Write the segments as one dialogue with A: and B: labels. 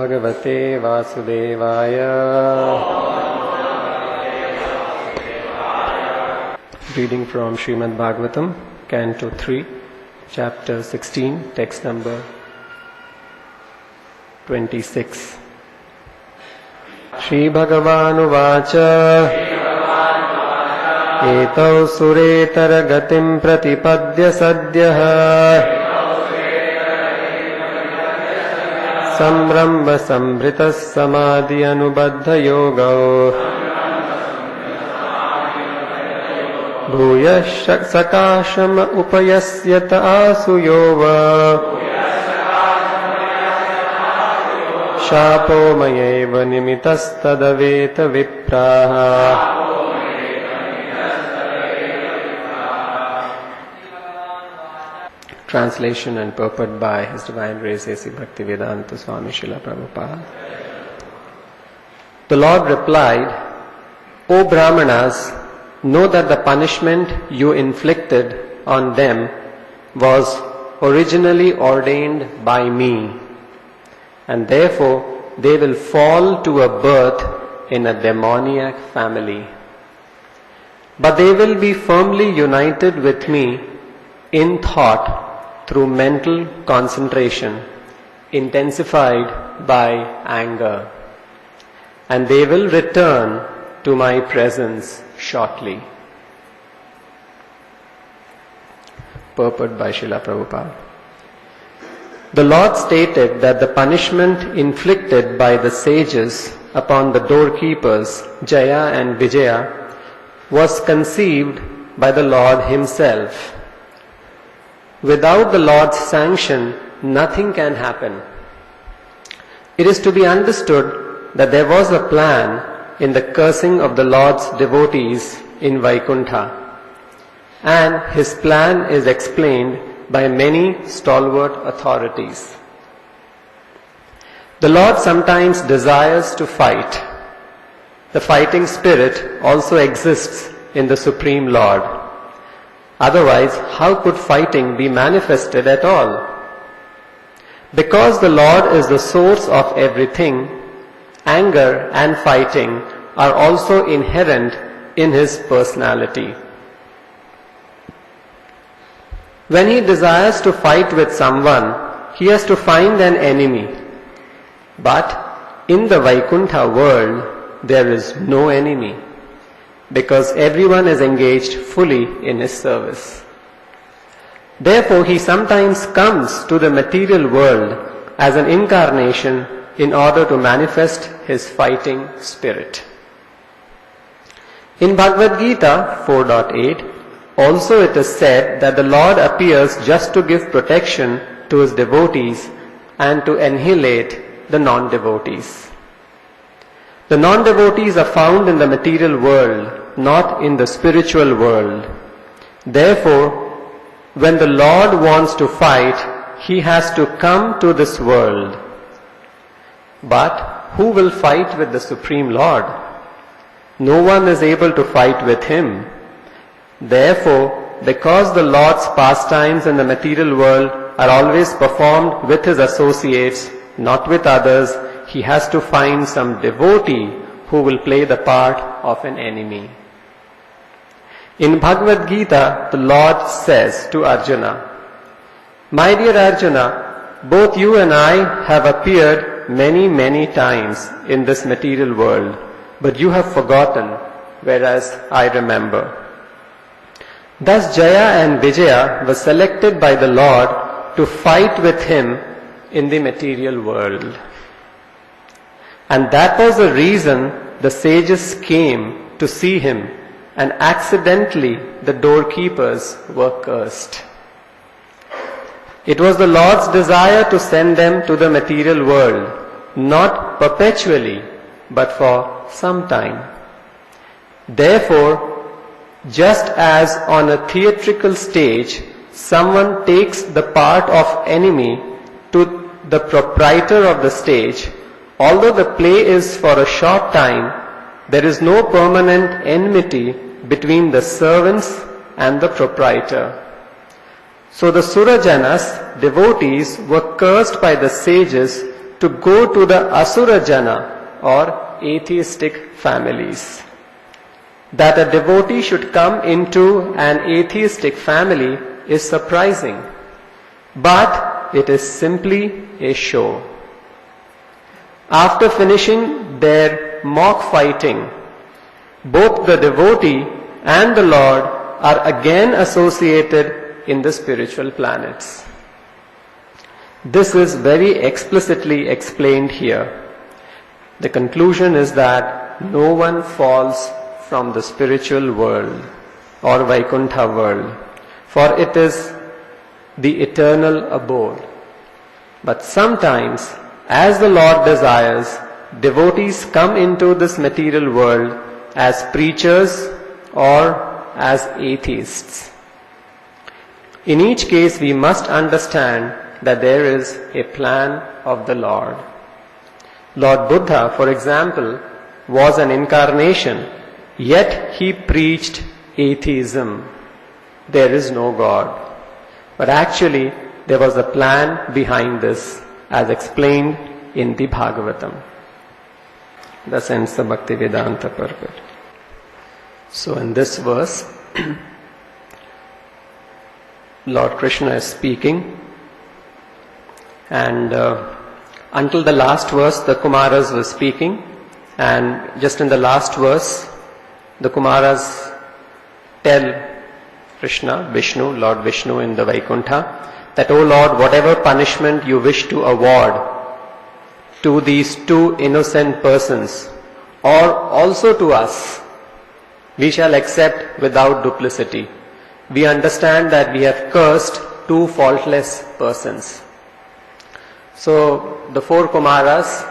A: Bhagavate Vasudevaya. Reading from Srimad Bhagavatam, Canto 3, Chapter 16, text number 26. Shri Bhagavanu Vacha Etau Suretara Gatim Pratipadya Sadyaha Samramba Sambrita Samadhi Anubadha Yoga Bhuya Sakashama Upayasyata Asuyova Shapo Mayeva Nimitastadaveta Vipraha. Translation and purport by His Divine Grace A.C. Bhaktivedanta Swami Srila Prabhupada. The Lord replied, O Brahmanas, know that the punishment you inflicted on them was originally ordained by me, and therefore they will fall to a birth in a demoniac family. But they will be firmly united with me in thought through mental concentration, intensified by anger, and they will return to my presence shortly. Purport by Srila Prabhupada. The Lord stated that the punishment inflicted by the sages upon the doorkeepers, Jaya and Vijaya, was conceived by the Lord Himself. Without the Lord's sanction, nothing can happen. It is to be understood that there was a plan in the cursing of the Lord's devotees in Vaikuntha, and His plan is explained by many stalwart authorities. The Lord sometimes desires to fight. The fighting spirit also exists in the Supreme Lord. Otherwise, how could fighting be manifested at all? Because the Lord is the source of everything, anger and fighting are also inherent in His personality. When He desires to fight with someone, He has to find an enemy. But in the Vaikuntha world, there is no enemy, because everyone is engaged fully in His service. Therefore, He sometimes comes to the material world as an incarnation in order to manifest His fighting spirit. In Bhagavad Gita 4.8, also it is said that the Lord appears just to give protection to His devotees and to annihilate the non-devotees. The non-devotees are found in the material world, not in the spiritual world. Therefore, when the Lord wants to fight, He has to come to this world. But who will fight with the Supreme Lord? No one is able to fight with Him. Therefore, because the Lord's pastimes in the material world are always performed with His associates, not with others, He has to find some devotee who will play the part of an enemy. In Bhagavad Gita, the Lord says to Arjuna, My dear Arjuna, both you and I have appeared many, many times in this material world, but you have forgotten, whereas I remember. Thus Jaya and Vijaya were selected by the Lord to fight with Him in the material world. And that was the reason the sages came to see Him, and accidentally the doorkeepers were cursed. It was the Lord's desire to send them to the material world, not perpetually, but for some time. Therefore, just as on a theatrical stage, someone takes the part of enemy to the proprietor of the stage, although the play is for a short time, there is no permanent enmity between the servants and the proprietor. So the Surajanas, devotees, were cursed by the sages to go to the Asura Jana or atheistic families. That a devotee should come into an atheistic family is surprising, but it is simply a show. After finishing their mock fighting, both the devotee and the Lord are again associated in the spiritual planets. This is very explicitly explained here. The conclusion is that no one falls from the spiritual world or Vaikuntha world, for it is the eternal abode. But sometimes, as the Lord desires, devotees come into this material world as preachers or as atheists. In each case, we must understand that there is a plan of the Lord. Lord Buddha, for example, was an incarnation, yet he preached atheism. There is no God. But actually, there was a plan behind this, as explained in the Bhagavatam. Thus ends the Bhaktivedanta purport. So in this verse, Lord Krishna is speaking, and until the last verse the Kumaras were speaking, and just in the last verse the Kumaras tell Krishna, Vishnu, Lord Vishnu in the Vaikuntha, that, O Lord, whatever punishment you wish to award to these two innocent persons, or also to us, we shall accept without duplicity. We understand that we have cursed two faultless persons. So the four Kumaras,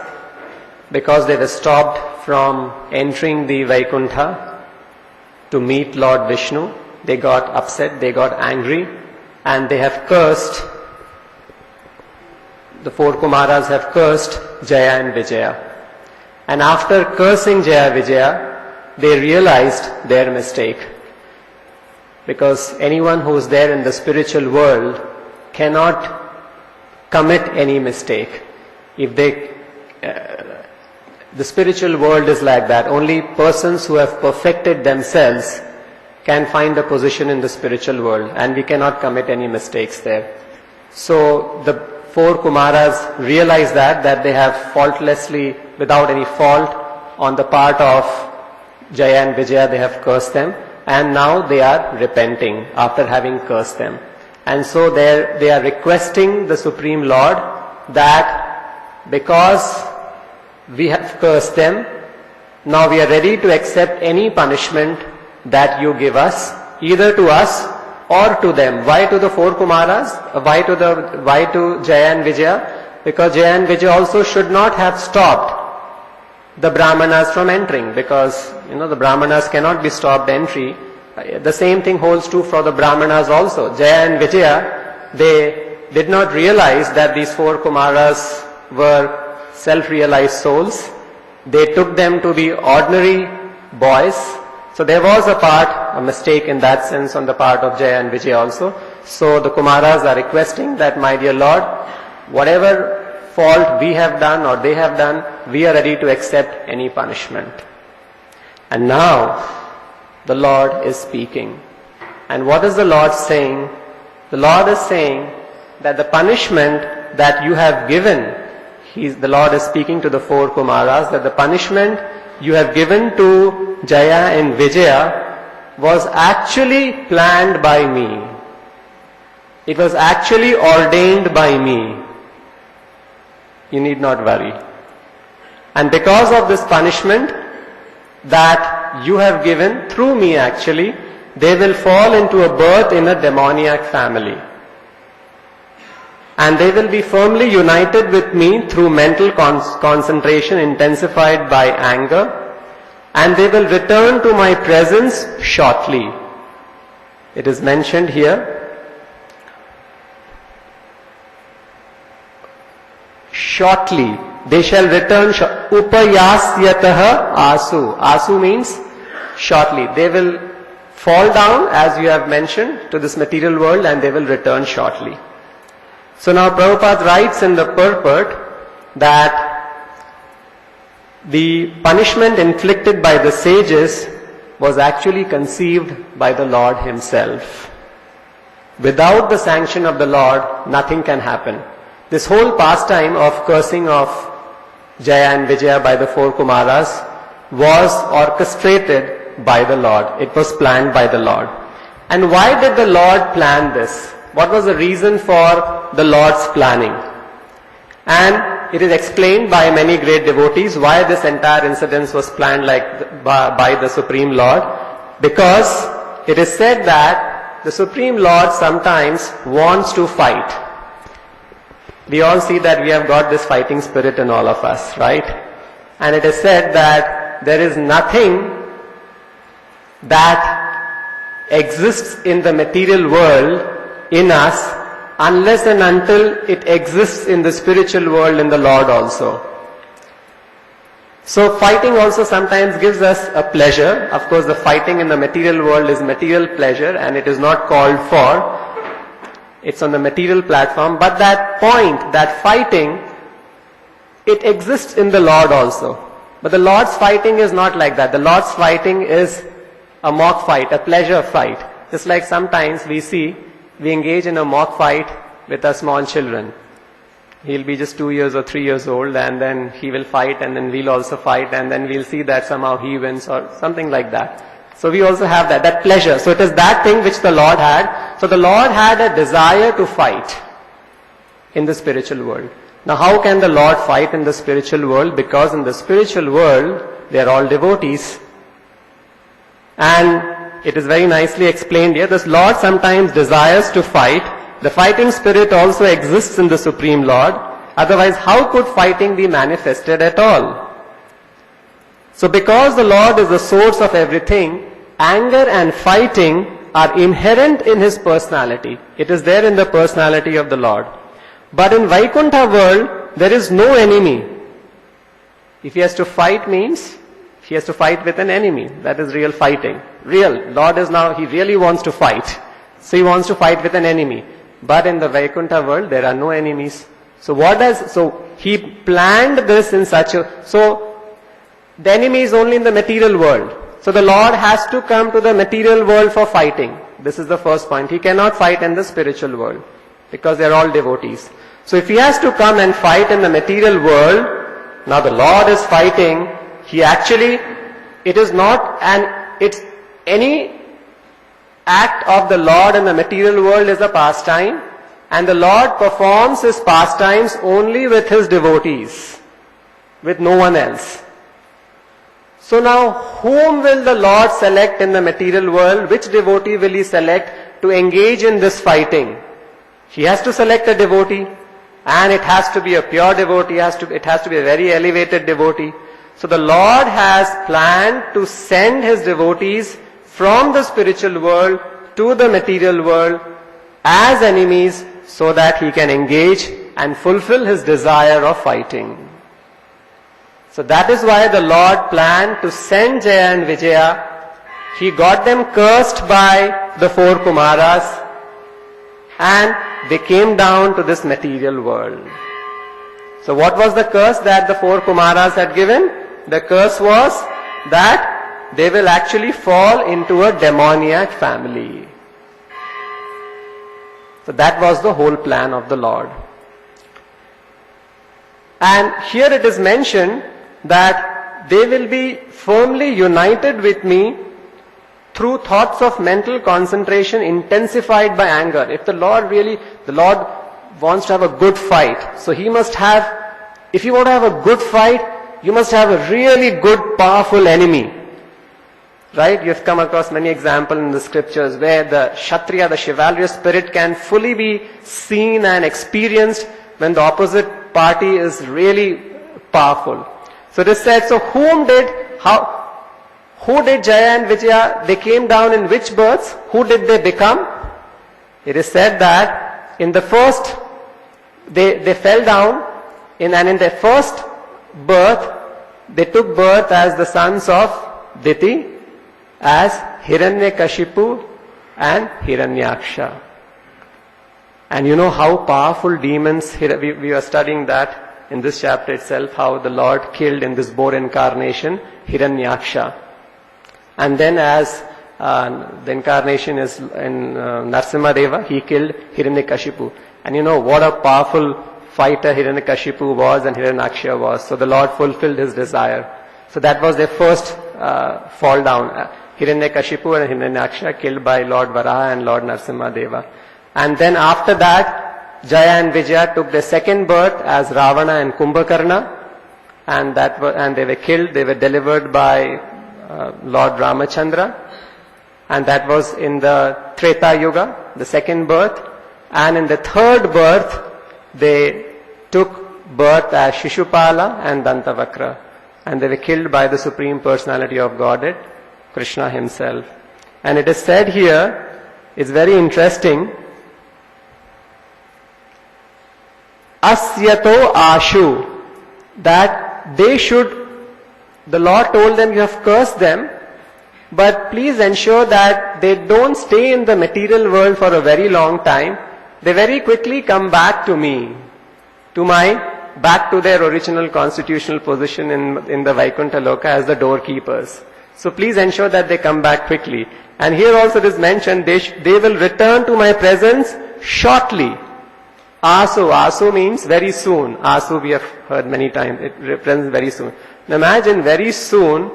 A: because they were stopped from entering the Vaikuntha to meet Lord Vishnu, they got upset, they got angry, and they have cursed, the four Kumaras have cursed Jaya and Vijaya. And after cursing Jaya Vijaya, they realized their mistake. Because anyone who is there in the spiritual world cannot commit any mistake. If they, the spiritual world is like that. Only persons who have perfected themselves can find a position in the spiritual world, and we cannot commit any mistakes there. So the four Kumaras realize that they have faultlessly, without any fault on the part of Jaya and Vijaya, they have cursed them, and now they are repenting after having cursed them. And so they are requesting the Supreme Lord that because we have cursed them, now we are ready to accept any punishment that you give us, either to us or to them. Why to the four Kumaras? Why to Jaya and Vijaya? Because Jaya and Vijaya also should not have stopped the Brahmanas from entering, because the Brahmanas cannot be stopped entry. The same thing holds true for the Brahmanas also. Jaya and Vijaya, they did not realize that these four Kumaras were self-realized souls. They took them to be ordinary boys. So there was a mistake in that sense on the part of Jaya and Vijaya also. So the Kumaras are requesting that, my dear Lord, whatever fault we have done or they have done, we are ready to accept any punishment. And now the Lord is speaking. And what is the Lord saying? The Lord is saying that the punishment that you have given, the Lord is speaking to the four Kumaras, that the punishment you have given to Jaya and Vijaya was actually planned by me. It was actually ordained by me. You need not worry. And because of this punishment that you have given through me actually, they will fall into a birth in a demoniac family. And they will be firmly united with me through mental concentration intensified by anger, and they will return to my presence shortly. It is mentioned here, shortly. They shall return upayasyatah asu. Asu means shortly. They will fall down, as you have mentioned, to this material world, and they will return shortly. So now Prabhupada writes in the purport that the punishment inflicted by the sages was actually conceived by the Lord himself. Without the sanction of the Lord, nothing can happen. This whole pastime of cursing of Jaya and Vijaya by the 4 Kumaras was orchestrated by the Lord. It was planned by the Lord. And why did the Lord plan this? What was the reason for the Lord's planning? And it is explained by many great devotees why this entire incident was planned by the Supreme Lord. Because it is said that the Supreme Lord sometimes wants to fight. We all see that we have got this fighting spirit in all of us, right? And it is said that there is nothing that exists in the material world in us unless and until it exists in the spiritual world in the Lord also. So fighting also sometimes gives us a pleasure. Of course, the fighting in the material world is material pleasure and it is not called for. It's on the material platform. But that point, that fighting, it exists in the Lord also. But the Lord's fighting is not like that. The Lord's fighting is a mock fight, a pleasure fight. Just like sometimes we engage in a mock fight with our small children. He'll be just 2 years or 3 years old and then he will fight and then we'll also fight and then we'll see that somehow he wins or something like that. So we also have that pleasure. So it is that thing which the Lord had. So the Lord had a desire to fight in the spiritual world. Now how can the Lord fight in the spiritual world? Because in the spiritual world, they are all devotees. And it is very nicely explained here. The Lord sometimes desires to fight. The fighting spirit also exists in the Supreme Lord. Otherwise, how could fighting be manifested at all? So because the Lord is the source of everything, anger and fighting are inherent in His personality. It is there in the personality of the Lord. But in Vaikuntha world, there is no enemy. If he has to fight means, he has to fight with an enemy. That is real fighting. Real. Lord is now, he really wants to fight. So he wants to fight with an enemy. But in the Vaikuntha world, there are no enemies. So he planned this in such a, so the enemy is only in the material world. So the Lord has to come to the material world for fighting. This is the first point. He cannot fight in the spiritual world because they are all devotees. So if he has to come and fight in the material world, now the Lord is fighting, it is not it's any act of the Lord in the material world is a pastime, and the Lord performs his pastimes only with his devotees, with no one else. So now, whom will the Lord select in the material world? Which devotee will he select to engage in this fighting? He has to select a devotee, and it has to be a pure devotee, it has to be a very elevated devotee. So the Lord has planned to send his devotees from the spiritual world to the material world as enemies so that he can engage and fulfill his desire of fighting. So that is why the Lord planned to send Jaya and Vijaya. He got them cursed by the 4 Kumaras and they came down to this material world. So what was the curse that the 4 Kumaras had given? The curse was that they will actually fall into a demoniac family. So that was the whole plan of the Lord. And here it is mentioned that they will be firmly united with me through thoughts of mental concentration intensified by anger. If the Lord wants to have a good fight, so he must have, if you want to have a good fight, you must have a really good, powerful enemy. Right? You have come across many examples in the scriptures where the Kshatriya, the chivalrous spirit can fully be seen and experienced when the opposite party is really powerful. So it is said, so who did Jaya and Vijaya, they came down in which births? Who did they become? It is said that in the first, they fell down, and in their first birth, they took birth as the sons of Diti, as Hiranyakashipu and Hiranyaksha. And you know how powerful demons, we were studying that, in this chapter itself how the Lord killed in this boar incarnation Hiranyaksha. And then as the incarnation is in Narasimha, he killed Hiranyakashipu. And you know what a powerful fighter Hiranyakashipu was and Hiranyaksha was. So the Lord fulfilled his desire. So that was their first fall down. Hiranyakashipu and Hiranyaksha killed by Lord Varaha and Lord Narasimha. And then after that, Jaya and Vijaya took their second birth as Ravana and Kumbhakarna. And they were killed. They were delivered by Lord Ramachandra. And that was in the Treta Yuga, the second birth. And in the third birth, they took birth as Shishupala and Dantavakra. And they were killed by the Supreme Personality of Godhead, Krishna himself. And it is said here, it's very interesting, Asyato Ashu, that they should, the Lord told them, you have cursed them, but please ensure that they don't stay in the material world for a very long time. They very quickly come back to me, back to their original constitutional position in the Vaikuntha Loka as the doorkeepers. So please ensure that they come back quickly. And here also it is mentioned, they will return to my presence shortly. Asu means very soon. Asu we have heard many times, it represents very soon. Now imagine very soon.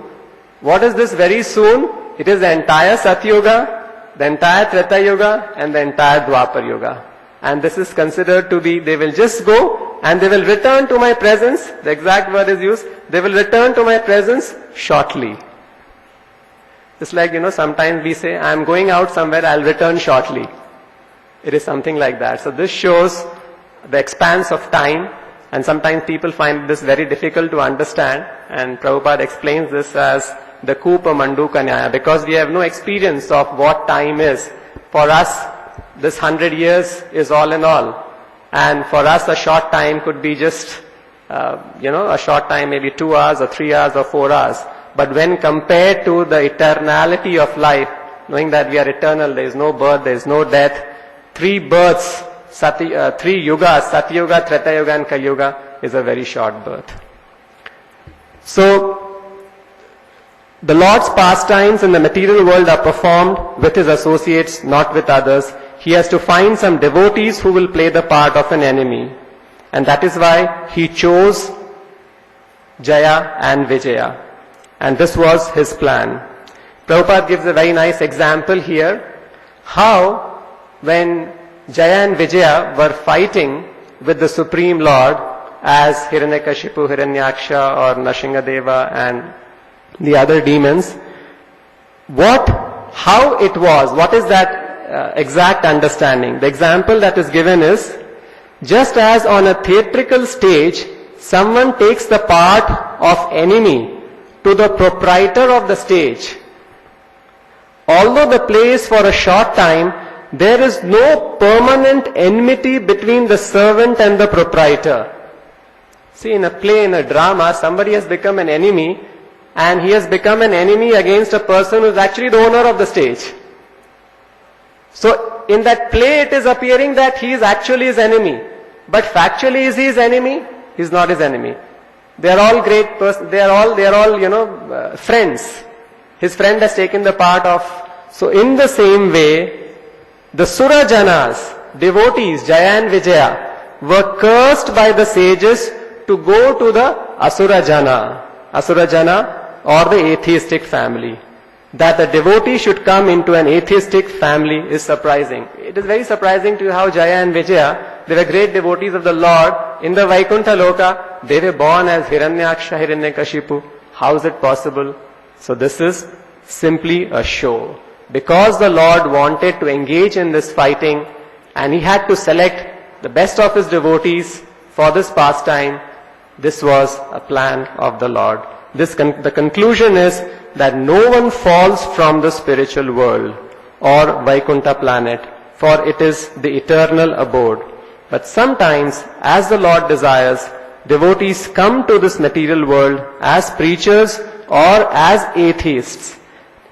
A: What is this very soon? It is the entire Satyuga, the entire Treta Yuga and the entire Dwapar Yuga. And this is considered to be, they will just go and they will return to my presence. The exact word is used. They will return to my presence shortly. Just like, sometimes we say, I am going out somewhere, I'll return shortly. It is something like that. So this shows the expanse of time. And sometimes people find this very difficult to understand. And Prabhupada explains this as the Kupa Manduka Nyaya, because we have no experience of what time is. For us, this 100 years is all in all. And for us, a short time could be just, a short time, maybe 2 hours or 3 hours or 4 hours. But when compared to the eternality of life, knowing that we are eternal, there is no birth, there is no death, 3 births, 3 yugas, Satyuga, Treta Yuga and Kali Yuga is a very short birth. So, the Lord's pastimes in the material world are performed with his associates, not with others. He has to find some devotees who will play the part of an enemy. And that is why he chose Jaya and Vijaya. And this was his plan. Prabhupada gives a very nice example here, how when Jaya and Vijaya were fighting with the Supreme Lord as Hiranyakashipu, Hiranyaksha or Nrsingadeva and the other demons, how it was, what is that exact understanding? The example that is given is, just as on a theatrical stage, someone takes the part of enemy to the proprietor of the stage. Although the play is for a short time, there is no permanent enmity between the servant and the proprietor. See, in a play, in a drama, somebody has become an enemy, and he has become an enemy against a person who is actually the owner of the stage. So, in that play it is appearing that he is actually his enemy. But factually is he his enemy? He is not his enemy. They are all great persons, they are all, friends. His friend has taken the part of, so in the same way, the Sura Janas, devotees, Jaya and Vijaya, were cursed by the sages to go to the Asura Jana or the atheistic family. That the devotee should come into an atheistic family is surprising. It is very surprising to you how Jaya and Vijaya, they were great devotees of the Lord. In the Vaikuntha Loka, they were born as Hiranyaksha, Hiranyakashipu. How is it possible? So this is simply a show. Because the Lord wanted to engage in this fighting and he had to select the best of his devotees for this pastime, this was a plan of the Lord. The conclusion is that no one falls from the spiritual world or Vaikuntha planet, for it is the eternal abode. But sometimes, as the Lord desires, devotees come to this material world as preachers or as atheists.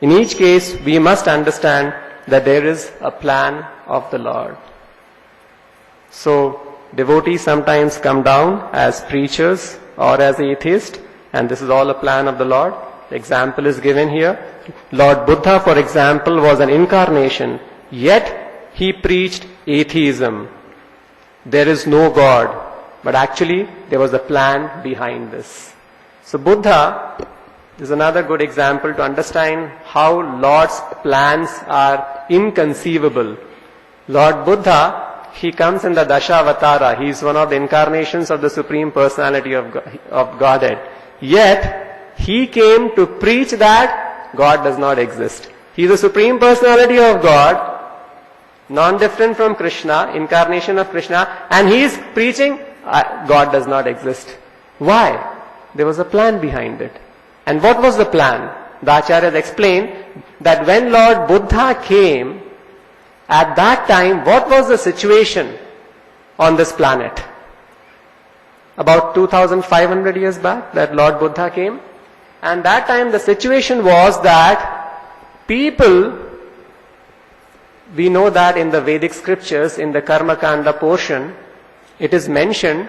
A: In each case, we must understand that there is a plan of the Lord. So, devotees sometimes come down as preachers or as atheists, and this is all a plan of the Lord. The example is given here. Lord Buddha, for example, was an incarnation, yet he preached atheism. There is no God, but actually there was a plan behind this. So Buddha is another good example to understand how Lord's plans are inconceivable. Lord Buddha, he comes in the Dashavatara. He is one of the incarnations of the Supreme Personality of Godhead. Yet, he came to preach that God does not exist. He is the Supreme Personality of God, non-different from Krishna, incarnation of Krishna, and he is preaching God does not exist. Why? There was a plan behind it. And what was the plan? The Acharyas explained that when Lord Buddha came, at that time, what was the situation on this planet? About 2,500 years back that Lord Buddha came. And that time the situation was that people, we know that in the Vedic scriptures, in the Karma Kanda portion, it is mentioned,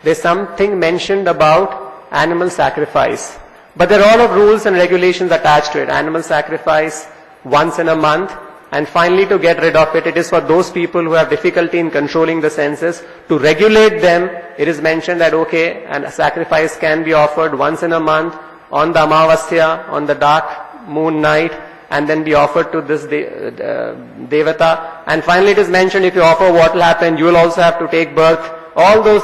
A: there's something mentioned about animal sacrifice. But there are a lot of rules and regulations attached to it. Animal sacrifice once in a month, and finally to get rid of it, it is for those people who have difficulty in controlling the senses. To regulate them, it is mentioned that okay, and a sacrifice can be offered once in a month, on the Amavasya, on the dark moon night, and then be offered to this Devata. And finally it is mentioned if you offer, what will happen? You will also have to take birth. All those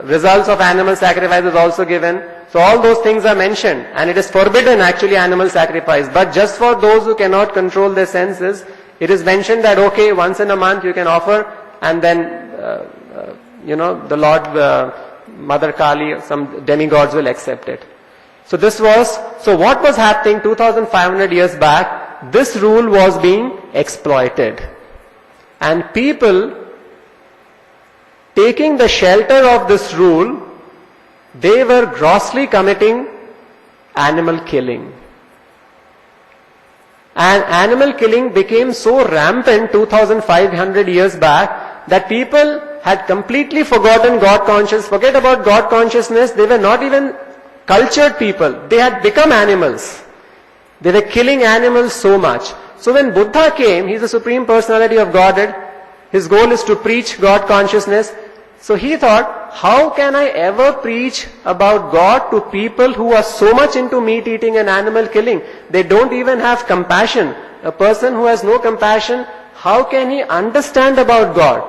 A: results of animal sacrifice is also given. So all those things are mentioned, and it is forbidden actually animal sacrifice. But just for those who cannot control their senses, it is mentioned that okay, once in a month you can offer, and then the Lord, Mother Kali, some demigods will accept it. So what was happening 2,500 years back? This rule was being exploited, and people taking the shelter of this rule, they were grossly committing animal killing. And animal killing became so rampant 2,500 years back that people had completely forgotten God consciousness. Forget about God consciousness, they were not even cultured people. They had become animals. They were killing animals so much. So when Buddha came, he is the Supreme Personality of Godhead. His goal is to preach God consciousness. So he thought, how can I ever preach about God to people who are so much into meat eating and animal killing? They don't even have compassion. A person who has no compassion, how can he understand about God?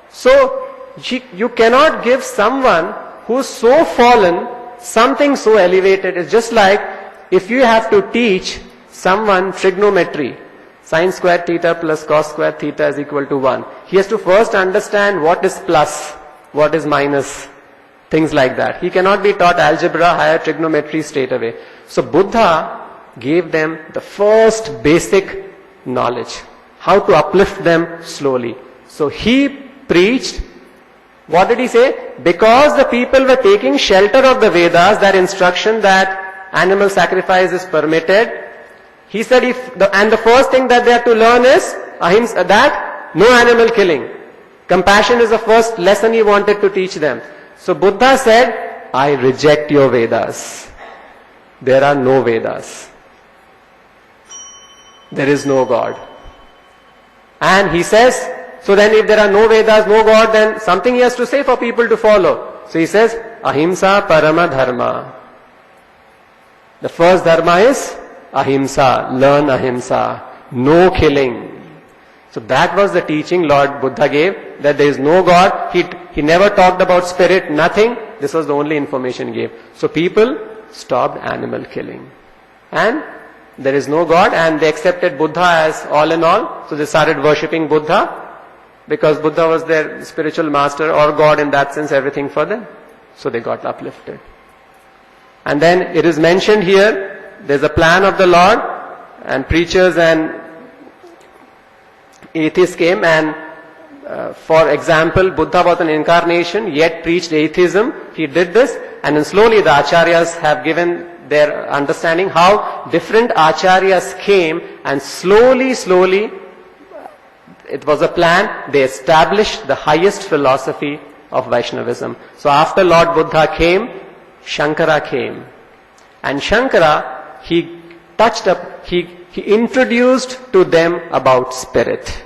A: So you cannot give someone who's so fallen something so elevated. It's just like if you have to teach someone trigonometry, sin squared theta plus cos squared theta is equal to 1. He has to first understand what is plus, what is minus, things like that. He cannot be taught algebra, higher trigonometry straight away. So Buddha gave them the first basic knowledge, how to uplift them slowly. So he preached, what did he say? Because the people were taking shelter of the Vedas, that instruction that animal sacrifice is permitted, he said and the first thing that they have to learn is ahimsa, that no animal killing. Compassion is the first lesson he wanted to teach them. So Buddha said, I reject your Vedas. There are no Vedas. There is no God. And he says, so then if there are no Vedas, no God, then something he has to say for people to follow. So he says, ahimsa parama dharma. The first dharma is ahimsa, learn ahimsa, no killing. So that was the teaching Lord Buddha gave, that there is no God. He never talked about spirit, nothing. This was the only information he gave. So people stopped animal killing. And there is no God, and they accepted Buddha as all in all. So they started worshipping Buddha, because Buddha was their spiritual master, or God in that sense, everything for them. So they got uplifted. And then it is mentioned here, there's a plan of the Lord, and preachers and atheists came, and for example, Buddha was an incarnation, yet preached atheism. He did this, and then slowly the acharyas have given their understanding how different acharyas came, and slowly, it was a plan. They established the highest philosophy of Vaishnavism. So after Lord Buddha came, Shankara came. And Shankara, he introduced to them about spirit.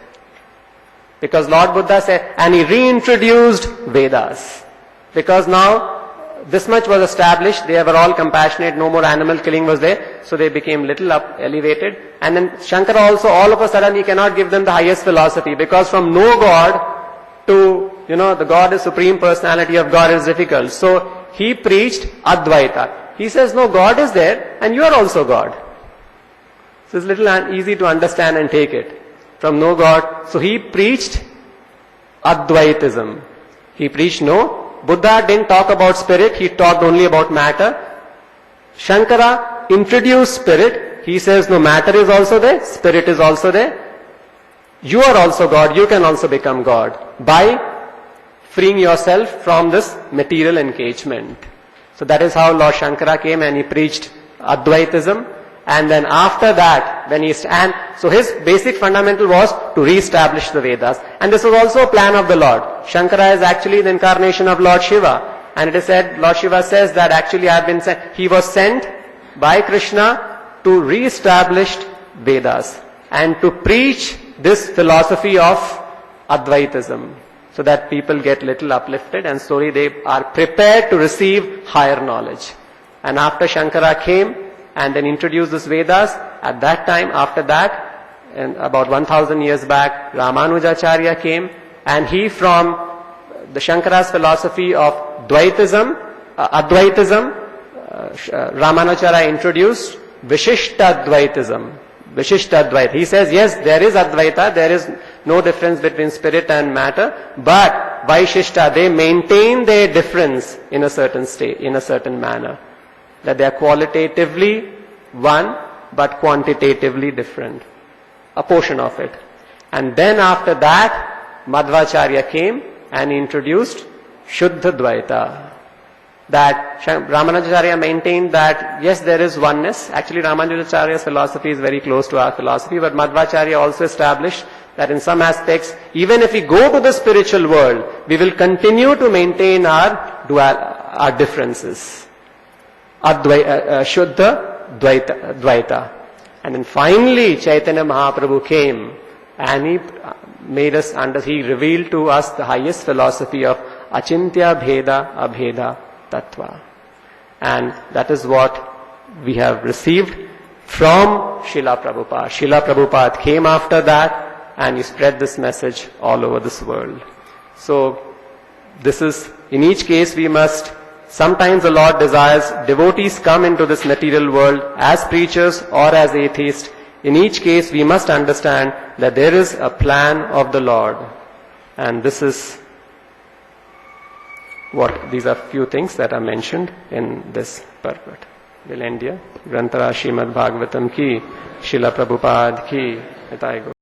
A: Because Lord Buddha said, and he reintroduced Vedas. Because now, this much was established, they were all compassionate, no more animal killing was there, so they became little up, elevated. And then Shankara also, all of a sudden, he cannot give them the highest philosophy, because from no God to, the God is Supreme Personality of God is difficult. So, he preached Advaita. He says, no, God is there, and you are also God. So it's little easy to understand and take it. From no God. So he preached Advaitism. He preached no. Buddha didn't talk about spirit, he talked only about matter. Shankara introduced spirit. He says, no, matter is also there, spirit is also there. You are also God, you can also become God by freeing yourself from this material engagement. So that is how Lord Shankara came and he preached Advaitism. And then after that, so his basic fundamental was to re-establish the Vedas. And this was also a plan of the Lord. Shankara is actually the incarnation of Lord Shiva. And it is said, Lord Shiva says that actually I have been sent, he was sent by Krishna to re-establish Vedas and to preach this philosophy of Advaitism, so that people get little uplifted and slowly they are prepared to receive higher knowledge. And after Shankara came and then introduced this Vedas, at that time, after that, and about 1000 years back, Ramanujacharya came, and he from the Shankara's philosophy of Advaitism, Ramanujacharya introduced Vishishta Advaita. He says, yes, there is Advaita, there is no difference between spirit and matter, but Vaishishta, they maintain their difference in a certain state, in a certain manner. That they are qualitatively one, but quantitatively different. A portion of it. And then after that, Madhvacharya came and introduced Shuddha Dvaita. That Ramanujacharya maintained that, yes, there is oneness. Actually, Ramanujacharya's philosophy is very close to our philosophy, but Madhvacharya also established that in some aspects, even if we go to the spiritual world, we will continue to maintain our differences. Shuddha Dvaita. And then finally Chaitanya Mahaprabhu came and he made us he revealed to us the highest philosophy of Achintya Bheda Abheda Tattva. And that is what we have received from Srila Prabhupada. Srila Prabhupada came after that and he spread this message all over this world. So this is, in each case we must, sometimes the Lord desires devotees come into this material world as preachers or as atheists. In each case, we must understand that there is a plan of the Lord. And this is these are few things that are mentioned in this purport. We'll end here. Grantara Srimad Bhagavatam ki, Srila Prabhupada ki, Nitai Gaur.